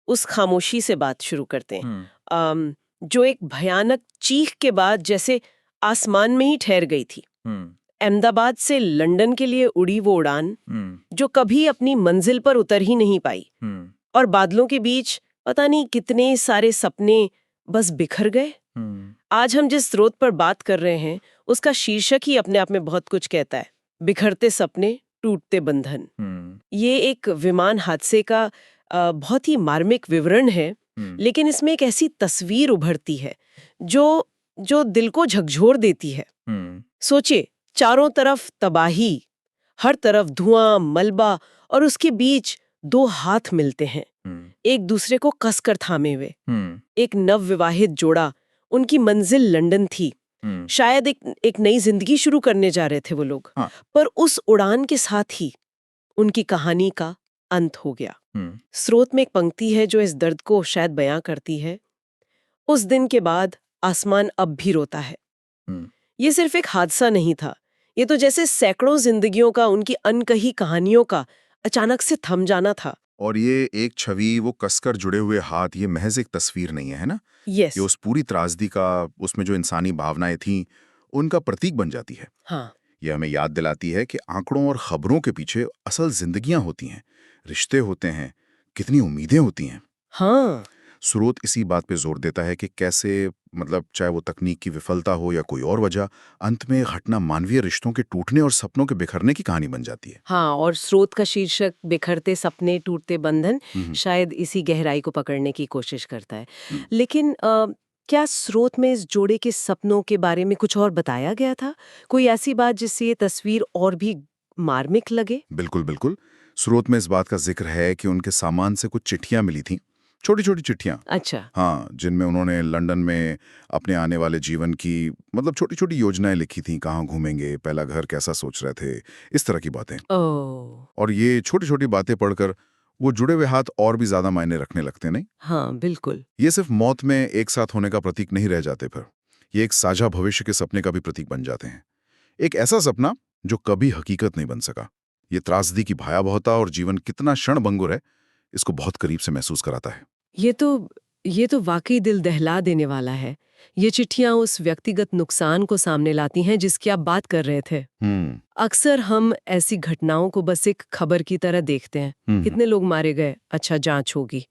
उस खामोशी से बात शुरू करते हैं जो एक भयानक चीख के बाद जैसे आसमान में ही ठहर गई थी। अहमदाबाद से लंदन के लिए उड़ी वो उड़ान जो कभी अपनी मंजिल पर उतर ही नहीं पाई, और बादलों के बीच पता नहीं कितने सारे सपने बस बिखर गए। आज हम जिस स्रोत पर बात कर रहे हैं उसका शीर्षक ही अपने आप में बहुत कुछ कहता है, बिखरते सपने, टूटते बंधन। ये एक विमान हादसे का बहुत ही मार्मिक विवरण है, लेकिन इसमें एक ऐसी तस्वीर उभरती है जो दिल को झकझोर देती है। सोचिए, चारों तरफ तबाही, हर तरफ धुआं, मलबा, और उसके बीच दो हाथ मिलते हैं, एक दूसरे को कसकर थामे हुए। एक नवविवाहित जोड़ा, उनकी मंजिल लंदन थी, शायद एक नई जिंदगी शुरू करने जा रहे थे वो लोग। पर उस उड़ान के साथ ही उनकी कहानी का अंत हो गया। स्रोत में एक पंक्ति है जो इस दर्द को शायद बयां करती है, उस दिन के बाद आसमान अब भी रोता है। ये सिर्फ एक हादसा नहीं था, ये तो जैसे सैकड़ों जिंदगियों का, उनकी अनकही कहानियों का अचानक से थम जाना था। और ये एक छवि, वो कसकर जुड़े हुए हाथ, ये महज एक तस्वीर नहीं है ना? यस। ये उस पूरी त्रासदी का, उसमें जो इंसानी भावनाएं थीं, उनका प्रतीक बन जाती है। हाँ। ये हमें याद दिलाती है कि आंकड़ों और खबरों के पीछे असल जिंदगियां होती हैं, रिश्ते होते हैं, कितनी उम्मीदें होती हैं। हाँ। स्रोत इसी बात पे जोर देता है कि कैसे, मतलब चाहे वो तकनीक की विफलता हो या कोई और वजह, अंत में घटना मानवीय रिश्तों के टूटने और सपनों के बिखरने की कहानी बन जाती है। हाँ, और स्रोत का शीर्षक बिखरते सपने, टूटते बंधन शायद इसी गहराई को पकड़ने की कोशिश करता है। लेकिन क्या स्रोत में इस जोड़े के सपनों के बारे में कुछ और बताया गया था? कोई ऐसी बात जिससे ये तस्वीर और भी मार्मिक लगे? बिल्कुल बिल्कुल। स्रोत में इस बात का जिक्र है कि उनके सामान से कुछ चिट्ठियां मिली थीं, छोटी छोटी चिट्ठियां। अच्छा। हाँ, जिनमें उन्होंने लंदन में अपने आने वाले जीवन की, मतलब छोटी छोटी योजनाएं लिखी थीं, कहाँ घूमेंगे, पहला घर कैसा सोच रहे थे, इस तरह की बातें। ओह। और ये छोटी छोटी बातें पढ़कर वो जुड़े हुए हाथ और भी ज्यादा मायने रखने लगते, नहीं? हाँ, बिल्कुल। ये सिर्फ मौत में एक साथ होने का प्रतीक नहीं रह जाते, फिर ये एक साझा भविष्य के सपने का भी प्रतीक बन जाते हैं। एक ऐसा सपना जो कभी हकीकत नहीं बन सका। ये त्रासदी की भयावहता और जीवन कितना क्षणभंगुर है, इसको बहुत करीब से महसूस कराता है। ये तो वाकई दिल दहला देने वाला है। ये चिट्ठियां उस व्यक्तिगत नुकसान को सामने लाती हैं जिसकी आप बात कर रहे थे। अक्सर हम ऐसी घटनाओं को बस एक खबर की तरह देखते हैं, कितने लोग मारे गए, अच्छा जांच होगी।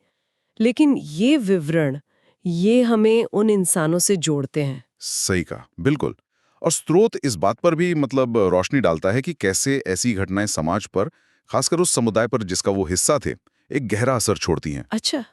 लेकिन ये विवरण, ये हमें उन इंसानों से जोड़ते हैं। सही कहा, बिल्कुल। और स्रोत इस बात पर भी, मतलब रोशनी डालता है कि कैसे ऐसी घटनाएं समाज पर, खासकर उस समुदाय पर जिसका वो हिस्सा थे, एक गहरा असर छोड़ती हैं। अच्छा।